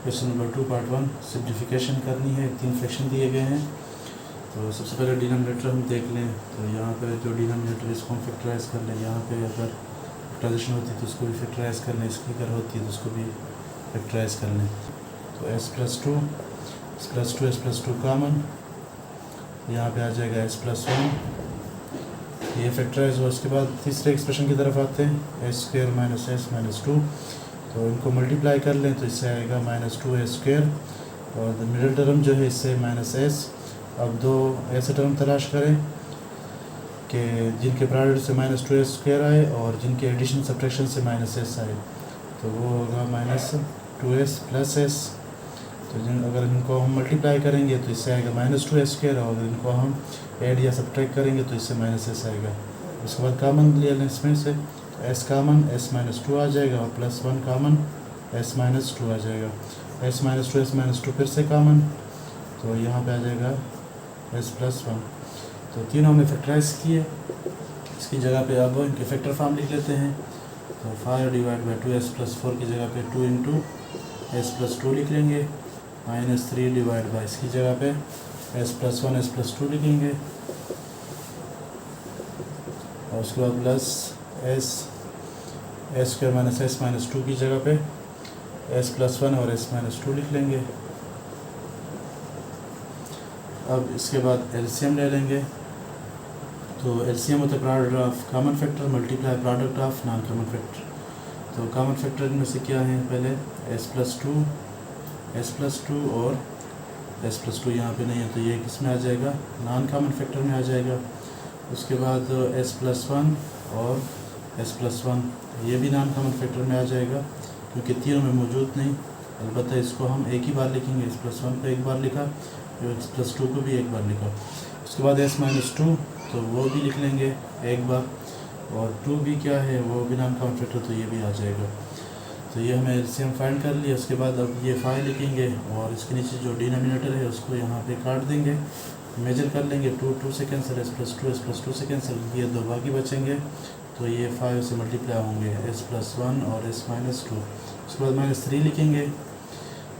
Question number 2 part 1 simplification करनी है। 3 fraction दिए गए हैं। तो सबसे पहले डिनोमिनेटर हम देख लें। तो यहाँ पर जो डिनोमिनेटर इसको हम फैक्टराइज कर लें। यहाँ पे अगर फैक्टराइजेशन होती है तो उसको भी फैक्टराइज कर लें, इसकी अगर होती है तो उसको भी फैक्टराइज कर लें। तो s + 2 s + 2 कामन, यहाँ पे आ जाएगा s + 1, ये फैक्टराइज हुआ। उसके बाद तीसरे एक्सप्रेशन की तरफ आते हैं, s² - s - 2। तो इनको मल्टीप्लाई कर लें तो इससे आएगा -2a², और मिडिल टर्म जो है इससे -s। अब दो ऐसे टर्म तलाश करें कि जिनके प्रोडक्ट से -2a² आए और जिनके एडिशन सब्ट्रैक्शन से -s आए। तो वो होगा -2s + s। तो अगर इनको हम मल्टीप्लाई करेंगे तो इससे आएगा -2a², और अगर इनको हम ऐड या सब्ट्रैक्ट करेंगे तो इससे -s आएगा। उसके बाद कामन ले लें इसमें से, s कामन s - 2 आ जाएगा, और +1 कामन s - 2 आ जाएगा। s - 2 s - 2 फिर से कामन, तो यहाँ पे आ जाएगा s + 1। तो तीनों हमने फैक्टराइज किए। इसकी जगह पे अब इनके फैक्टर फॉर्म लिख लेते हैं। तो 5/2s + 4 की जगह पे 2 × s + 2 लिख लेंगे, -3 इसकी जगह पे s + 1 s + 2 लिखेंगे, और उसके बाद प्लस s² - s - 2 की जगह पे s + 1 और s - 2 लिख लेंगे। अब इसके बाद एलसीएम ले लेंगे। तो एलसीएम होता है product of common factor multiply product of non common factor. तो कॉमन फैक्टर में से क्या है, पहले s + 2 और s + 2 यहाँ पे नहीं है, तो ये किस में आ जाएगा, नॉन कॉमन फैक्टर में आ जाएगा। उसके बाद s + 1 और s + 1 ये भी नॉन कॉमन फैक्टर में आ जाएगा, क्योंकि तीनों में मौजूद नहीं। अलबत्ता इसको हम एक ही बार लिखेंगे, s + 1 को एक बार लिखा, s + 2 को भी एक बार लिखा। उसके बाद s - 2 तो वो भी लिख लेंगे एक बार, और 2 भी क्या है, वो भी नॉन कॉमन फैक्टर, तो ये भी आ जाएगा। तो ये हमें एलसीएम फाइंड कर लिया। उसके बाद अब ये 5 लिखेंगे, और इसके नीचे जो डिनोमिनेटर है उसको यहाँ पे काट देंगे, मेजर कर लेंगे। 2 से कैंसिल, s + 2 से कैंसिल, ये दो बाकी बचेंगे। तो ये 5 से मल्टीप्लाई होंगे, s + 1 और s - 2। उसके बाद -3 लिखेंगे,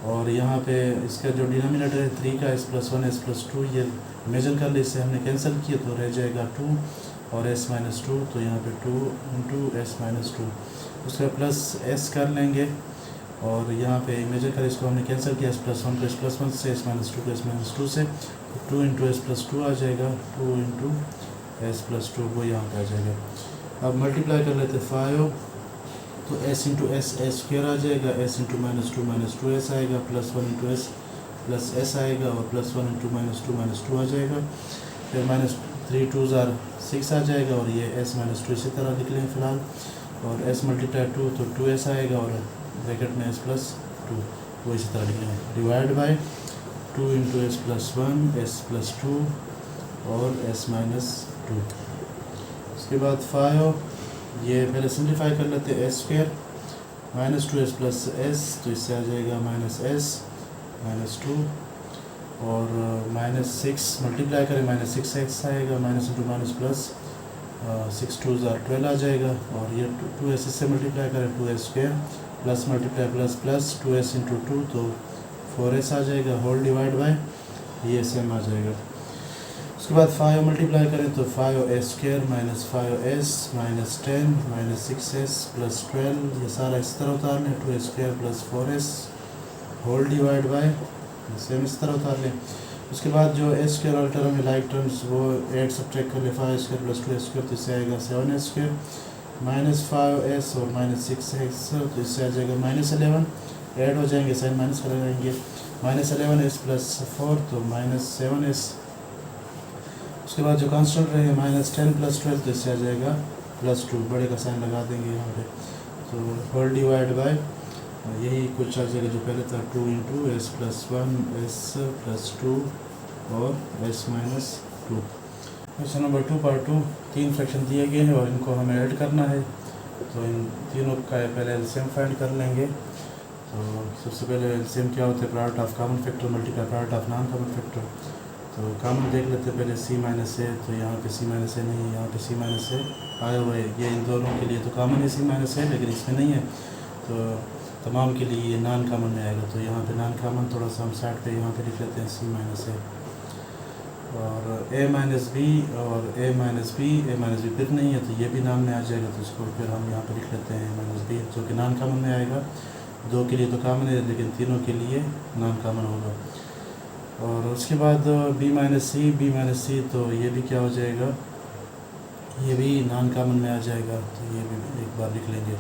और यहाँ पे इसका जो डिनोमिनेटर है 3 का s + 1 s + 2 ये मेजर कर ले, इससे हमने कैंसिल किया तो रह जाएगा 2 और s - 2। तो यहाँ पे 2 × s - 2। उसके बाद प्लस s कर लेंगे, और यहाँ पे मेजर कर इसको हमने कैंसिल किया, s + 1 को s + 1 से, s - 2 को s - 2 से, 2 × s + 2 आ जाएगा, 2 × s + 2 वो यहाँ पे आ जाएगा। अब मल्टीप्लाई कर लेते 5, तो s × s s² आ जाएगा, s × -2 - 2s आएगा, +1 × s प्लस s आएगा, और +1 × -2 - 2 आ जाएगा। फिर -3 × 2 = 6 आ जाएगा, और ये s - 2 इसी तरह लिख लें फिलहाल, और s × 2 तो 2s आएगा, और ब्रैकेट में s + 2 वो इसी तरह लिख लें, डिवाइड बाय 2 × s + 1 s + 2 और s - 2। उसके बाद 5, ये पहले सिंप्लीफाई कर लेते हैं, s² -2s + s, तो इससे आ जाएगा -s - 2, और -6 मल्टीप्लाई करें, -6x आएगा, -× प्लस 6 × 2 = 12 आ जाएगा, और ये 2s से मल्टीप्लाई करें, 2s² plus multiply plus 2s × 2 तो 4s आ जाएगा, होल डिवाइड बाय ये सेम आ जाएगा। उसके बाद 5 मल्टीप्लाई करें तो 5s² - 5s - 10 - 6s + 12, ये सारा इस तरह उतार लें, 2s² + 4s whole divide bye same इस तरह उतार लें। उसके बाद जो s² वाला टर्म है, लाइक टर्म्स, वो ऐड सब्ट्रैक्ट कर ले, 5s² + 2s², तो इससे आएगा 7s² -5s और -6s, तो इससे आ जाएगा -11, ऐड हो जाएंगे, साइन माइनस कर जाएंगे, -11s + 4 तो -7s। उसके बाद जो कांस्टेंट रहे -10 + 12, तो इससे आ जाएगा +2, बड़े का साइन लगा देंगे यहाँ पे, तो होल डिवाइड बाय यही कुछ आ जाएगा जो पहले था, 2 × s + 1 s + 2 और s - 2। Question number 2 part 2, 3 fraction दिए गए हैं और इनको हमें ऐड करना है। तो इन तीनों का पहले एलसीएम फाइंड कर लेंगे। तो सबसे पहले एलसीएम क्या होता है, product of common factor multiply product of non common factor. तो कॉमन देख लेते हैं पहले, c - a, तो यहाँ पे c - a नहीं है, यहाँ पे c - a आया हुआ है, ये इन दोनों के लिए तो कॉमन है c - a, लेकिन इसमें नहीं है। तो तमाम के लिए ये नॉन कामन में आएगा। तो यहाँ पे नॉन कामन थोड़ा सा हम साइड पे यहाँ पे लिख लेते हैं सी माइनस ए, और ए माइनस बी और ए माइनस बी फिर नहीं है तो ये भी नॉन में आ जाएगा। तो इसको फिर हम यहाँ पे लिख लेते हैं माइनस बी, जो कि नॉन कामन में आएगा। दो के लिए तो कामन है लेकिन तीनों के लिए नॉन कामन होगा। और उसके बाद बी माइनस सी, तो ये भी क्या हो जाएगा, ये भी नॉन कामन में आ जाएगा। तो ये भी एक बार लिख लेंगे।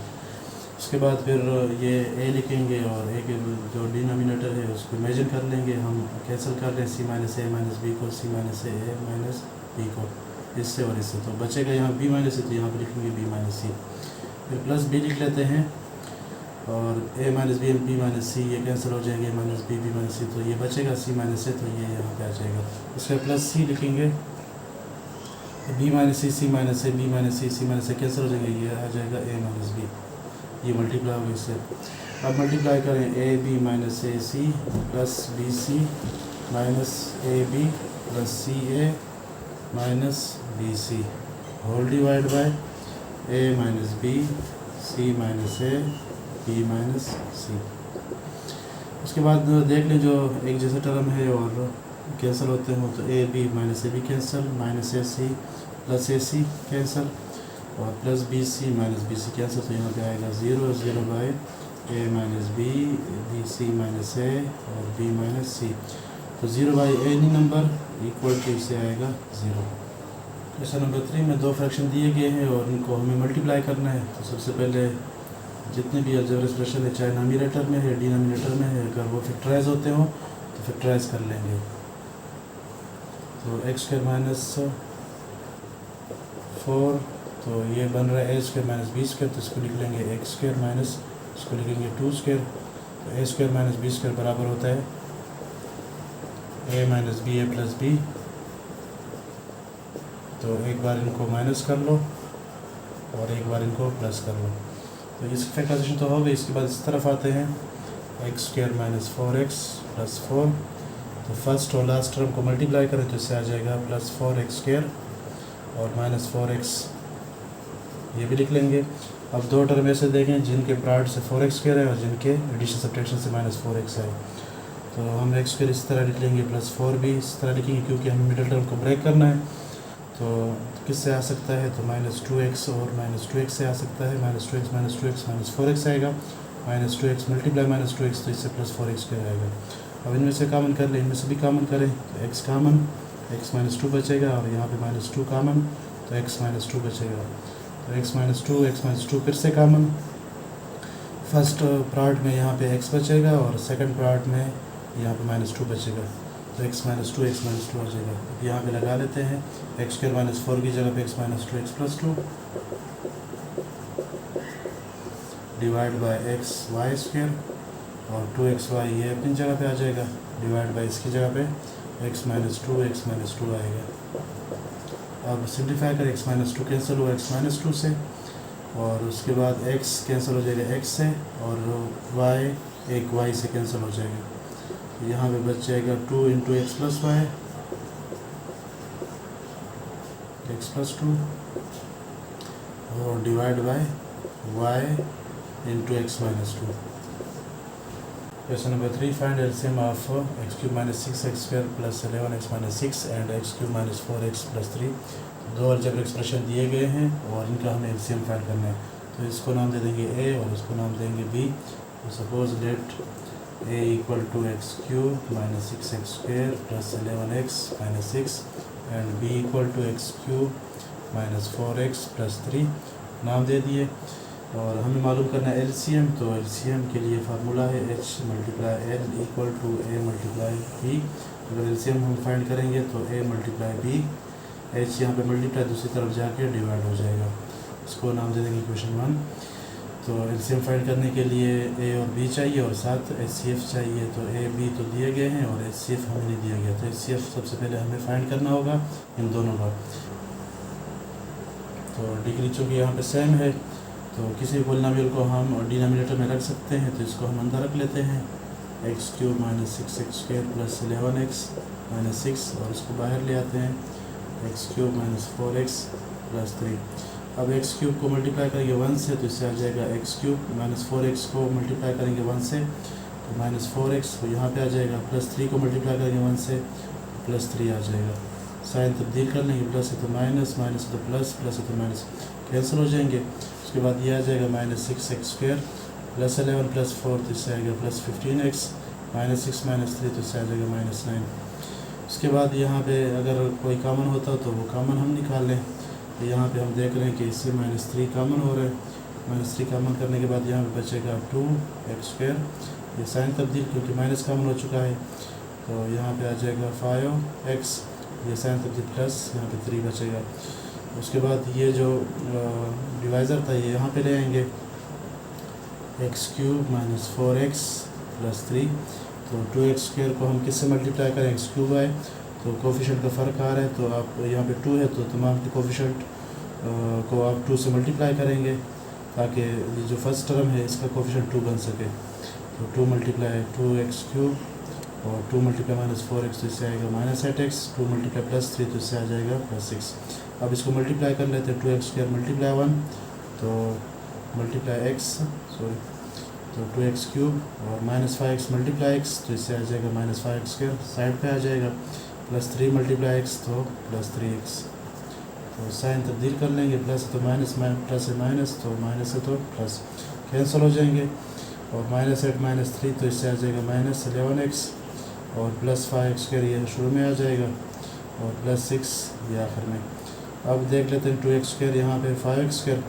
उसके बाद फिर ये ए लिखेंगे और ए के जो डिनोमिनेटर है उसको इमेजिन कर लेंगे, हम कैंसिल कर लें सी माइनस ए माइनस बी को, सी माइनस ए माइनस बी को, इससे और इससे। तो बचेगा यहाँ बी माइनस सी, तो यहाँ पर लिखेंगे बी माइनस सी। फिर प्लस बी लिख लेते हैं और ए माइनस बी माइनस सी ये कैंसिल हो जाएंगे, माइनस बी माइनस सी, तो ये बचेगा सी माइनस ए, तो ये यहाँ पे आ जाएगा। उसके प्लस सी लिखेंगे, B minus C minus A, B minus C minus A cancel हो जाएंगे, ये आ जाएगा ए माइनस बी, ये मल्टीप्लाई होगा इससे। अब मल्टीप्लाई करें A B minus A C plus B C minus A B plus C A minus B C whole divide by A minus B C minus A B minus C. उसके बाद देख लें जो एक जैसा टर्म है और कैंसिल होते हो, तो A B minus A B cancel, minus A C plus A C cancel और plus B C minus B C cancel. तो यहाँ पे आएगा 0 by A minus B C minus A और बी माइनस सी। तो 0 by any number equal to से आएगा 0। Question number 3 में दो फ्रैक्शन दिए गए हैं और इनको हमें मल्टीप्लाई करना है। तो सबसे पहले जितने भी अलजेब्रा एक्सप्रेशन है, चाहे नॉमिनेटर में है डिनोमिनेटर में है, अगर वो फैक्टराइज होते हो तो फैक्टराइज कर लेंगे। तो एक्स स्क्वायर माइनस 4, तो ये बन रहा है ए स्क्वायर माइनस बी स्क्वायर, तो इसको लिख लेंगे एक्स स्क्वायर माइनस, इसको लिखेंगे 2 स्क्वायर। तो ए स्क्वायर माइनस बी स्क्वायर बराबर होता है ए माइनस बी ए प्लस बी। तो एक बार इनको माइनस कर लो और एक बार इनको प्लस कर लो। तो इसकी फैक्टराइजेशन तो हो गई। इसके बाद इस तरफ आते हैं X square minus 4x plus 4। तो फर्स्ट और लास्ट टर्म को मल्टीप्लाई करें तो इससे आ जाएगा प्लस 4x स्क्वायर और माइनस 4x, ये भी लिख लेंगे। अब दो टर्म ऐसे देखें जिनके प्रोडक्ट से 4x स्क्वायर है और जिनके एडिशन सब्ट्रैक्शन से माइनस 4x है। तो हम एक्स स्क्वायर इस तरह लिख लेंगे, प्लस 4 भी इस तरह लिखेंगे क्योंकि हमें मिडिल टर्म को ब्रेक करना है। तो किससे आ सकता है, तो माइनस 2x और माइनस 2x से आ सकता है। माइनस 2x माइनस 4x आएगा, minus 2x multiply minus 2x, तो इससे प्लस 4x स्क्वायर आएगा। अब इनमें से कॉमन कर लें, इनमें से भी कॉमन करें तो x कॉमन, x माइनस 2 बचेगा और यहाँ पे माइनस 2 कॉमन, तो x माइनस 2 बचेगा। तो x माइनस 2 फिर से कॉमन। फर्स्ट प्रोडक्ट में यहाँ पे x बचेगा और सेकंड प्रोडक्ट में यहाँ पे माइनस 2 बचेगा। तो x माइनस 2 आ जाएगा। अब यहाँ पे लगा लेते हैं एक्स स्क्वायर माइनस 4 की जगह पे x minus 2 x plus 2 divide by X Y square और 2xy ये अपनी जगह पे आ जाएगा, डिवाइड बाय इसकी जगह पे x माइनस 2 आएगा। अब सिम्प्लीफाई कर x माइनस 2 कैंसिल हुआ x माइनस 2 से, और उसके बाद x कैंसिल हो जाएगा x से और y एक y से कैंसिल हो जाएगा। यहाँ पे बच जाएगा 2 into X plus Y, X plus 2 और divide by y into X minus 2। Question number 3, find LCM of X cube minus 6x square plus 11x minus 6 and X cube minus 4x plus 3। दो algebraic expression दिए गए हैं और इनका हमें LCM find करना है। तो इसको नाम दे देंगे a और इसको नाम देंगे b। तो suppose let a equal to X cube minus 6x square plus 11x minus 6 and b equal to X cube minus 4x plus 3 नाम दे दिए। और हमें मालूम करना है एलसीएम। तो एलसीएम के लिए फार्मूला है h multiply l equal to a multiply b। अगर एलसीएम हम फाइंड करेंगे तो a मल्टीप्लाई b, h यहाँ पे मल्टीप्लाई दूसरी तरफ जाके डिवाइड हो जाएगा। इसको नाम दे देंगे क्वेश्चन 1। तो एलसीएम फाइंड करने के लिए a और b चाहिए और साथ HCF चाहिए। तो a b तो दिए गए हैं और HCF हमें नहीं दिया गया। तो HCF सबसे पहले हमें फाइंड करना होगा इन दोनों का। तो डिग्री चूँकि यहाँ पे सेम है तो किसी पॉलिनोमियल को हम डिनोमिनेटर में रख सकते हैं। तो इसको हम अंदर रख लेते हैं x cube minus 6x square plus 11x minus 6 और इसको बाहर ले आते हैं x cube minus 4x plus 3। अब एक्स क्यूब को मल्टीप्लाई करेंगे 1 से तो इससे आ जाएगा एक्स क्यूब, माइनस 4x को मल्टीप्लाई करेंगे 1 से तो माइनस 4x, तो यहाँ पे आ जाएगा, प्लस 3 को मल्टीप्लाई करेंगे 1 से प्लस 3 आ जाएगा। साइन तब्दील कर लेंगे, प्लस है तो माइनस, माइनस है तो प्लस, प्लस है तो माइनस, कैंसिल हो जाएंगे। उसके बाद ये आ जाएगा minus 6x square plus 11 plus 4 तो इससे आएगा प्लस 15x, माइनस 6 माइनस 3 तो इससे आ जाएगा माइनस 9। उसके बाद यहाँ पे अगर कोई कॉमन होता तो वो कॉमन हम निकाल लें। तो यहाँ पे हम देख रहे हैं कि इससे माइनस 3 कॉमन हो रहा है। माइनस 3 कॉमन करने के बाद यहाँ पे बचेगा 2x स्क्वायर, ये साइन तब्दील क्योंकि माइनस कॉमन हो चुका है तो यहाँ पे आ जाएगा 5x, ये साइन तब्दील प्लस यहाँ पे 3 बचेगा। उसके बाद ये जो डिवाइज़र था ये यहाँ पे ले आएंगे, x cube minus 4x plus 3, तो 2x स्क्वायर को हम किससे मल्टीप्लाई करें, एक्स क्यूब आए तो कोफिशेंट का फ़र्क आ रहा है, तो आप यहाँ पे 2 है तो तमाम के कोफिशेंट को आप 2 से मल्टीप्लाई करेंगे ताकि ये जो फर्स्ट टर्म है इसका कोफिशेंट 2 बन सके। तो 2 मल्टीप्लाई 2x क्यूब और 2 मल्टीप्लाई माइनस 4x तो इससे आएगा माइनस 8x, 2 मल्टीप्लाई प्लस 3 तो इससे आ जाएगा प्लस 6। अब इसको मल्टीप्लाई कर लेते हैं, 2x स्क्वायर मल्टीप्लाई 1 तो मल्टीप्लाई x सॉरी तो 2x क्यूब और माइनस 5x मल्टीप्लाई x तो इससे आ जाएगा माइनस 5x स्क्वायर, साइड पे आ जाएगा प्लस 3 मल्टीप्लाई x तो प्लस 3x। तो साइन तब्दील कर लेंगे, प्लस है तो माइनस, प्लस है माइनस तो माइनस है तो प्लस, कैंसिल हो जाएंगे। और माइनस 8 माइनस 3 तो इससे आ जाएगा माइनस 11x और प्लस 5x स्क्वायर ये शुरू में आ जाएगा और प्लस 6 ये आखिर में। अब देख लेते हैं 2x स्क्वायर यहाँ पे 5x स्क्वायर,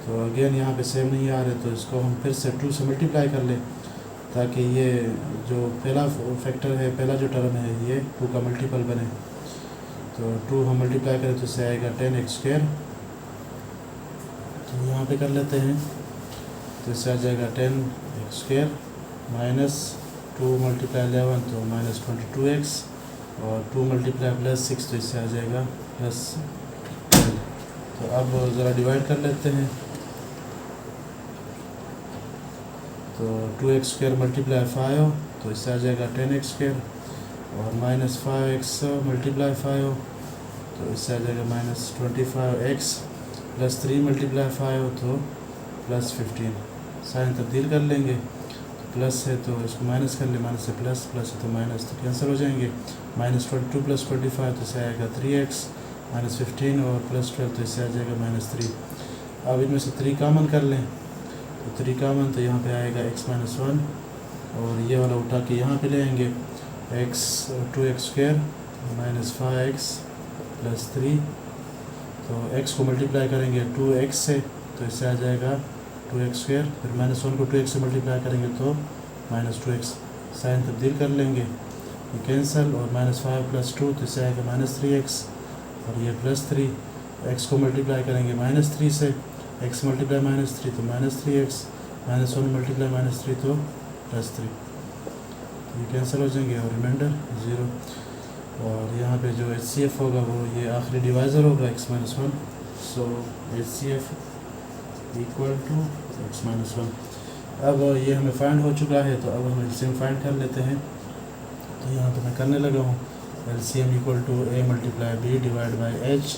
तो अगेन यहाँ पे सेम नहीं आ रहे तो इसको हम फिर से 2 से मल्टीप्लाई कर लें ताकि ये जो पहला फैक्टर है, पहला जो टर्म है ये 2 का मल्टीपल बने। तो 2 हम मल्टीप्लाई करें तो इससे आएगा 10x स्क्वायर, तो यहाँ पे कर लेते हैं तो इससे आ जाएगा 10x स्क्वायर माइनस 2 मल्टीप्लाई 11 तो माइनस 22x और 2 मल्टीप्लाई प्लस 6 तो इससे आ जाएगा प्लस 12। तो अब ज़रा डिवाइड कर लेते हैं, तो 2x स्क्वायर मल्टीप्लाई 5 तो इससे आ जाएगा 10x स्क्वायर और माइनस 5x मल्टीप्लाई 5 तो इससे आ जाएगा माइनस 25x प्लस 3 मल्टीप्लाई 5 तो प्लस 15। साइन तब्दील कर लेंगे, तो प्लस है तो इसको माइनस कर ले, माइनस से प्लस, प्लस है तो माइनस तो कैंसिल हो जाएंगे। माइनस 22 प्लस 25 तो इससे आएगा 3x, माइनस 15 और प्लस 12 तो इससे आ जाएगा माइनस 3। अब इनमें से 3 कॉमन कर लें, तो 3 कॉमन तो यहाँ पे आएगा x माइनस 1 और ये वाला उठा के यहाँ पे ले आएंगे, x 2x square minus 5x plus 3, तो x को मल्टीप्लाई करेंगे 2x से तो इससे आ जाएगा 2x स्क्वायर, फिर माइनस 1 को 2x से मल्टीप्लाई करेंगे तो माइनस 2x। साइन तब्दील कर लेंगे, ये कैंसिल और माइनस 5 प्लस 2 तो इससे आएगा माइनस 3x और ये प्लस 3। x को मल्टीप्लाई करेंगे माइनस 3 से, x मल्टीप्लाई माइनस 3 तो minus 3x, minus 1 multiply minus 3 तो प्लस 3, तो ये कैंसिल हो जाएंगे और रिमाइंडर 0। और यहाँ पे जो HCF होगा वो ये आखिरी डिवाइज़र होगा x minus 1, so HCF equal to x minus 1। अब ये हमें फाइंड हो चुका है तो अब हम एलसीएम फाइंड कर लेते हैं। तो यहाँ पे मैं करने लगा हूँ, LCM equal to a multiply b divide by h।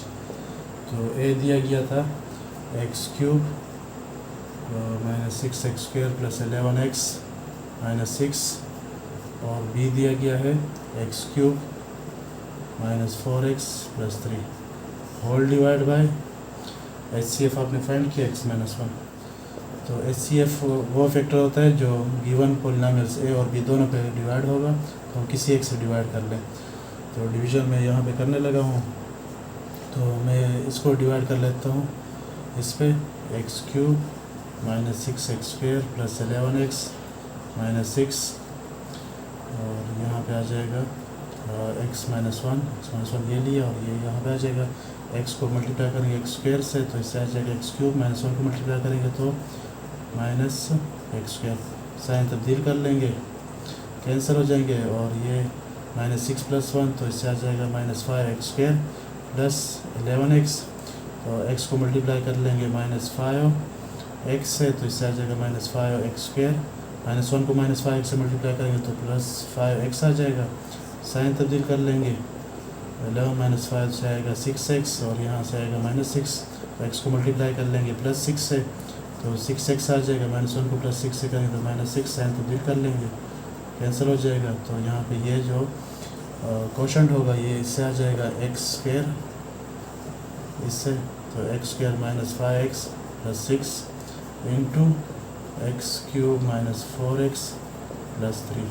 तो a दिया गया था x cube minus 6x square plus 11x minus 6 और b दिया गया है x cube minus 4x plus 3 whole divide by HCF आपने फाइंड किया x माइनस 1। तो HCF वो फैक्टर होता है जो गिवन पॉलिनोमियल्स a और b दोनों पे डिवाइड होगा, तो हम किसी एक से डिवाइड कर लें। तो डिवीज़न में यहाँ पे करने लगा हूँ, तो मैं इसको डिवाइड कर लेता हूँ इस पे, x cube minus 6x square plus 11x minus 6 और यहाँ पे आ जाएगा x माइनस 1 ये लिया और ये यहाँ पे आ जाएगा। x को मल्टीप्लाई करेंगे x स्क्वायर से तो इससे आ जाएगा x क्यूब, माइनस 1 को मल्टीप्लाई करेंगे तो माइनस x स्क्वायर। साइन तब्दील कर लेंगे, कैंसिल हो जाएंगे और ये माइनस 6 प्लस 1 तो इससे आ जाएगा minus 5x square plus 11x। तो x को मल्टीप्लाई कर लेंगे माइनस 5x से तो इससे आ जाएगा माइनस 5x स्क्वायर, माइनस 1 को माइनस 5x से मल्टीप्लाई करेंगे तो प्लस 5x आ जाएगा। साइन तब्दील कर लेंगे, 11 माइनस 5 से आएगा 6x और यहाँ से आएगा माइनस 6। तो एक्स को मल्टीप्लाई कर लेंगे +6 से, तो 6x आ जाएगा। -1 को +6 से करेंगे तो -6, साइन तब्दील कर लेंगे, कैंसिल हो जाएगा। तो यहाँ पे ये जो कोशेंट होगा ये इससे आ जाएगा x² इससे, तो x² - 5x + 6 into x³ - 4x + 3।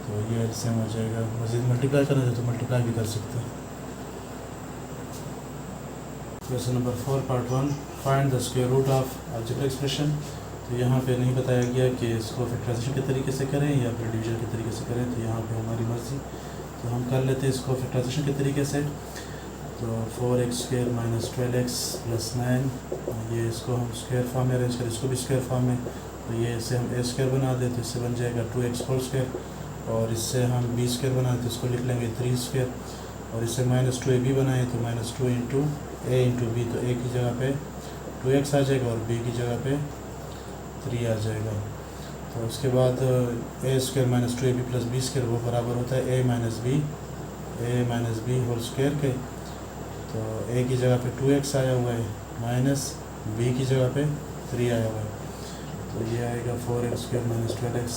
तो ये एलसीएम हो जाएगा। मज़ीद मल्टीप्लाई करना है तो मल्टीप्लाई भी कर सकते हैं। Question number 4 part 1, find the square root of algebraic expression. तो यहाँ पे नहीं बताया गया कि इसको फैक्टराइजेशन के तरीके से करें या फिर डिवीजन के तरीके से करें, तो यहाँ पे हमारी मर्ज़ी। तो हम कर लेते हैं इसको फैक्टराइजेशन के तरीके से। तो 4x² - 12x + 9, ये इसको हम स्क्वायर फॉर्म में अरेंज करें, इसको भी स्क्वायर फॉर्म में। तो ये इससे हम a² बना दें तो इससे बन जाएगा 2x², और इससे हम b² बना दें तो इसको लिख लेंगे 3², और इससे -2ab बनाएं तो -2 इंटू a इंटू b, तो a की जगह पे 2x आ जाएगा और b की जगह पे 3 आ जाएगा। तो उसके बाद a² - 2ab + b² वो बराबर होता है a - b होल स्क्वायर के। तो a की जगह पे 2x आया हुआ है, माइनस b की जगह पे 3 आया हुआ है, तो ये आएगा 4x² - 12x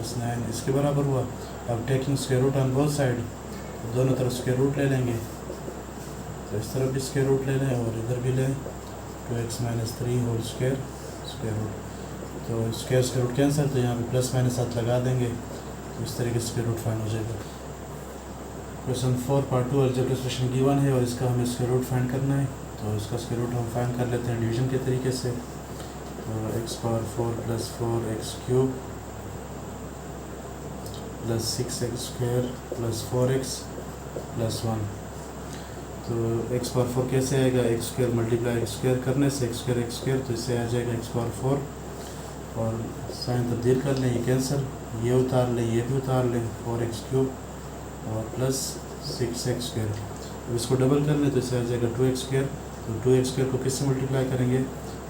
+ 9 इसके बराबर हुआ। अब taking square root on both side, दोनों तरफ स्क्वायर रूट ले लेंगे, तो इस तरफ भी स्क्वायर रूट ले लें और इधर भी लें, 2x - 3 whole square square root. तो स्क्वायर रूट कैंसिल, तो यहाँ पे +- लगा देंगे, तो इस तरीके से स्क्वायर रूट फाइंड हो जाएगा। Question 4 part 2 algebraic expression given है और इसका हमें स्क्वायर रूट फाइंड करना है। तो इसका स्क्वायर रूट हम फाइंड कर लेते हैं डिवीजन के तरीके से। तो x⁴ + 4x³ + 6x² + 4x + 1। तो x⁴ कैसे आएगा, x² × x² करने से x², तो इससे आ जाएगा x⁴, और साइन तब्दील कर लें, ये कैंसिल, ये उतार लें, ये भी उतार लें, 4x³ और +6x²। अब इसको डबल कर लें तो इससे आ जाएगा 2x², तो 2x² को किससे मल्टीप्लाई करेंगे,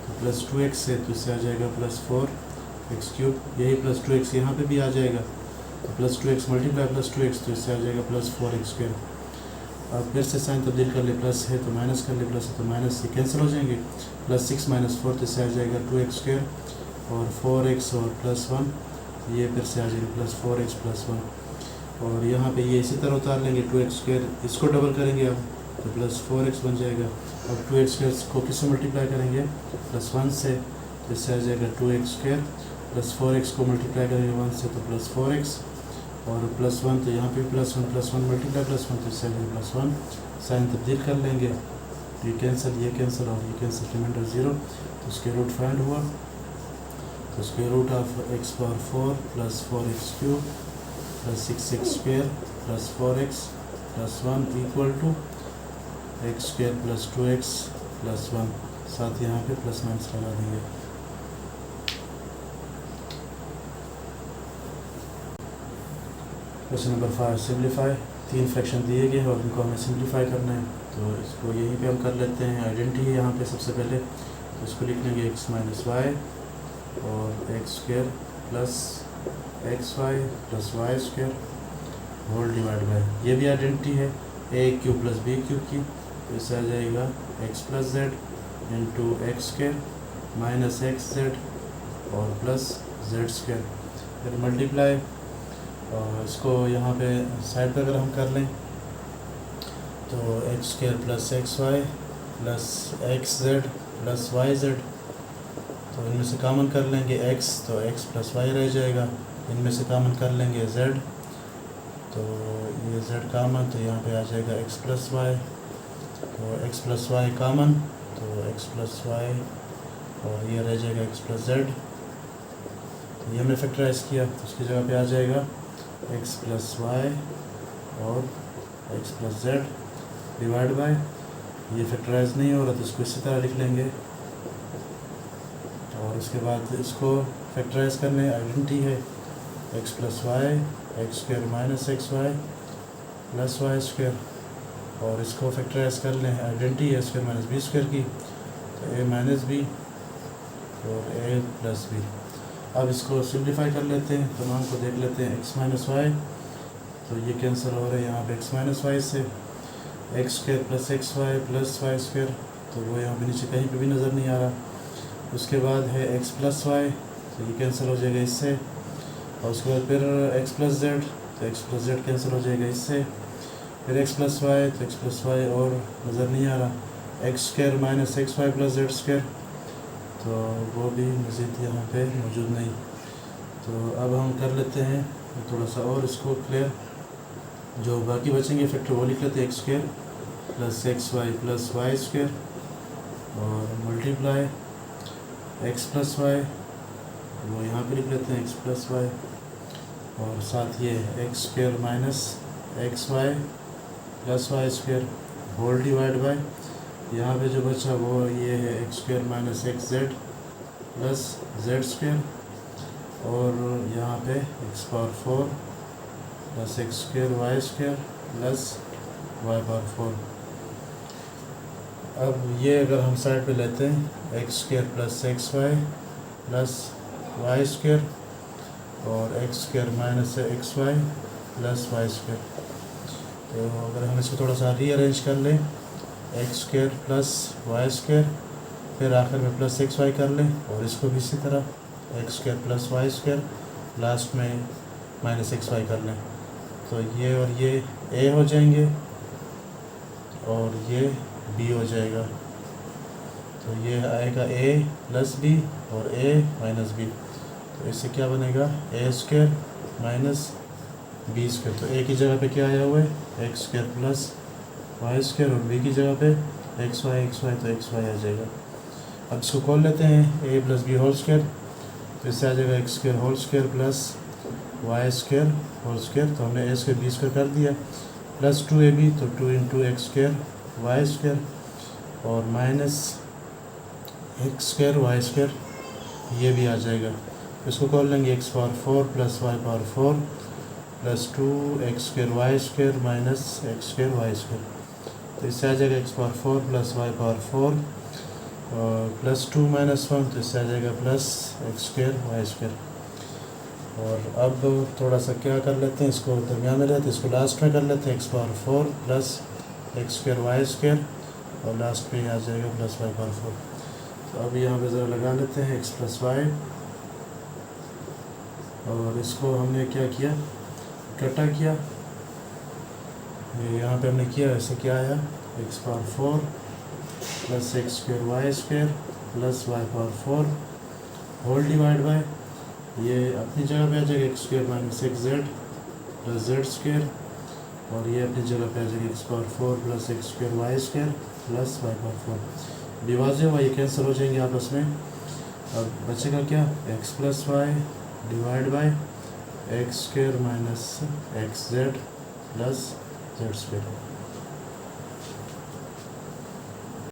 तो +2x से, तो इससे आ जाएगा +4x³, यही +2x यहाँ पे भी आ जाएगा, तो +2x × +2x, तो इससे आ जाएगा +4x²। अब फिर से साइन तब्दील कर ले, प्लस है तो माइनस कर ले, प्लस है तो माइनस, से कैंसिल हो जाएंगे, +6 - 4, तो इससे आ जाएगा 2x² और 4x और +1, ये फिर से आ जाएगा +4x + 1, और यहाँ पे ये इसी तरह उतार लेंगे 2x², इसको डबल करेंगे अब तो +4x बन जाएगा। अब 2x² को किससे मल्टीप्लाई करेंगे, +1 से, तो इससे आ जाएगा 2x² + 4x को मल्टीप्लाई करेंगे 1 से, तो +4x और +1, तो यहाँ पे +1 मल्टीप्लाई +1, तो इससे आ जाएगा +1, साइन तब्दील कर लेंगे, तो ये कैंसिल और ये कैंसिल, रिमाइंडर 0। तो स्क्वायर रूट फाइंड हुआ। तो square root of x⁴ + 4x³ + 6x² + 4x + 1 = x² + 2x + 1, साथ यहाँ पे प्लस माइनस लगा देंगे। Question number 5, simplify. 3 फ्रैक्शन दिए गए हैं और उनको हमें सिम्प्लीफाई करना है, तो इसको यहीं पे हम कर लेते हैं। आइडेंटिटी है यहाँ पे सबसे पहले, तो इसको लिख लेंगे x - y और x² + xy + y² whole divide by, ये भी आइडेंटिटी है a³ + b³ की, तो इससे आ जाएगा x + z into x² - xz और +z²। फिर मल्टीप्लाई, और इसको यहाँ पे साइड पर अगर हम कर लें तो x² + xy + xz + yz, तो इनमें से कॉमन कर लेंगे x, तो x + y रह जाएगा, इनमें से कॉमन कर लेंगे z, तो ये z कॉमन, तो यहाँ पे आ जाएगा x + y, तो x + y कॉमन, तो x + y और ये रह जाएगा x + z, तो ये हमने फैक्टराइज किया, तो उसकी जगह पे आ जाएगा x + y और x + z डिवाइड बाय, ये फैक्टराइज नहीं हो रहा तो इसको इसी तरह लिख लेंगे, और उसके बाद इसको फैक्टराइज करने आइडेंटिटी है x + y x² - xy + y², और इसको फैक्टराइज कर लें आइडेंटिटी है a² - b² की, तो a - b और a + b। अब इसको सिम्प्लीफाई कर लेते हैं, तमाम को देख लेते हैं। x - y, तो ये कैंसिल हो रहा है यहाँ पे x - y से, x² + xy + y², तो वो यहाँ पे नीचे कहीं पे भी नज़र नहीं आ रहा। उसके बाद है x प्लस वाई, तो ये कैंसिल हो जाएगा इससे। और उसके बाद फिर x प्लस जेड, तो x प्लस जेड कैंसिल हो जाएगा इससे। फिर x प्लस वाई, तो x प्लस वाई और नज़र नहीं आ रहा। X square minus X Y plus Z square, तो वो भी मज़ीद यहाँ पे मौजूद नहीं। तो अब हम कर लेते हैं थोड़ा सा और इसको क्लियर। जो बाकी बचेंगे फैक्टर वो लिख लेते हैं, X square plus X Y plus Y square और मल्टीप्लाई एक्स प्लस वाई, वो यहाँ पे लिख लेते हैं एक्स प्लस वाई, और साथ ये X square minus X Y plus Y square whole divide by, यहाँ पे जो बचा वो ये है X square minus X Z plus Z square, और यहाँ पे X power 4 plus X square Y square plus Y power 4। अब ये अगर हम साइड पे लेते हैं X square plus X Y plus Y square और X square minus X Y plus Y square, तो अगर हम इसको थोड़ा सा रीअरेंज कर लें, X square plus Y square, फिर आखिर में प्लस एक्स वाई कर लें, और इसको भी इसी तरह X square plus Y square, last में माइनस एक्स वाई कर लें, तो ये और ये ए हो जाएंगे और ये बी हो जाएगा। तो ये आएगा ए प्लस बी और ए माइनस बी, तो इससे क्या बनेगा A square minus B square. तो ए की जगह पे क्या आया हुआ है X square plus Y square, और बी की जगह पे एक्स वाई, तो एक्स वाई आ जाएगा। अब इसको खोल लेते हैं A plus B whole square, तो इससे आ जाएगा X square whole square plus Y square whole square, तो हमने ए स्क्वायर बी स्क्वायर कर दिया, प्लस 2ab, तो 2 into X square Y square और minus X square Y square, ये भी आ जाएगा। इसको खोल लेंगे X power 4 plus Y power 4 plus 2 X square Y square minus X square Y square, तो इससे आ जाएगा X power 4 plus Y power 4 और प्लस 2 माइनस 1, तो इससे आ जाएगा plus X square Y square. और अब थोड़ा सा क्या कर लेते हैं, इसको दरमियान में लेते हैं, इसको लास्ट में कर लेते हैं X power 4 plus X square Y square और लास्ट में आ जाएगा प्लस वाई पावर 4। तो अब यहाँ पे ज़रा लगा लेते हैं एक्स प्लस वाई, और इसको हमने क्या किया इकट्ठा किया, यहाँ पे हमने किया ऐसे क्या आया X power 4 plus X square Y square plus Y power 4 whole divide by, ये अपनी जगह पे आ जाएगा X square minus X Z plus Z square, और ये अपनी जगह पे आ जाएगा X power 4 plus X square Y square plus Y power 4। Divide हुआ ये कैंसिल हो जाएंगे आपस में। अब बचेगा क्या X plus Y divide by X square minus X Z plus Z square.